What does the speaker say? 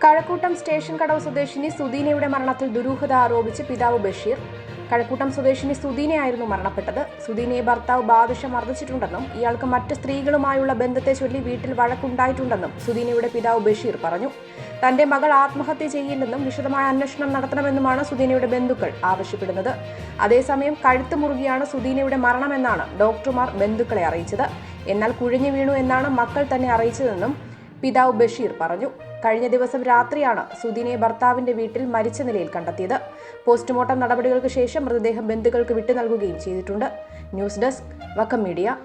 Kazhakkoottam station കടവ് സ്വദേശിനി സുദീനയുടെ മരണത്തിൽ ദുരൂഹത ആരോപിച്ച് പിതാവ് ബഷീർ. കഴക്കൂട്ടം സ്വദേശിനി സുദീനയായിരുന്നു മരണപ്പെട്ടത്. സുദീനയെ ഭർത്താവ് ബാദുഷ മർദ്ദിച്ചിട്ടുണ്ടെന്നും ഇയാൾക്ക് മറ്റ് സ്ത്രീകളുമായുള്ള ബന്ധത്തെ ചൊല്ലി വീട്ടിൽ വഴക്കുണ്ടായിട്ടുണ്ടെന്നും സുദീനയുടെ പിതാവ് ബഷീർ പറഞ്ഞു. തന്റെ മകൾ ആത്മഹത്യ ചെയ്യില്ലെന്നും വിശദമായ അന്വേഷണം നടത്തണമെന്നുമാണ് സുദീനയുടെ ബന്ധുക്കൾ ആവശ്യപ്പെടുന്നത്. അതേസമയം കഴുത്ത് മുറുകിയാണ് സുദീനയുടെ മരണമെന്നാണ് ഡോക്ടർമാർ ബന്ധുക്കളെ അറിയിച്ചത്. എന്നാൽ കുഴഞ്ഞു വീണു എന്നാണ് മക്കൾ തന്നെ അറിയിച്ചതെന്നും പിതാവ് ബഷീർ പറഞ്ഞു. കഴിഞ്ഞ ദിവസം രാത്രിയാണ് സുദീനയെ ഭർത്താവിന്റെ വീട്ടിൽ മരിച്ച നിലയിൽ കണ്ടെത്തിയത്. പോസ്റ്റ്മോർട്ടം നടപടികൾക്ക് ശേഷം മൃതദേഹം ബന്ധുക്കൾക്ക് വിട്ടു നൽകുകയും ചെയ്തിട്ടുണ്ട്. News desk Vakkom media.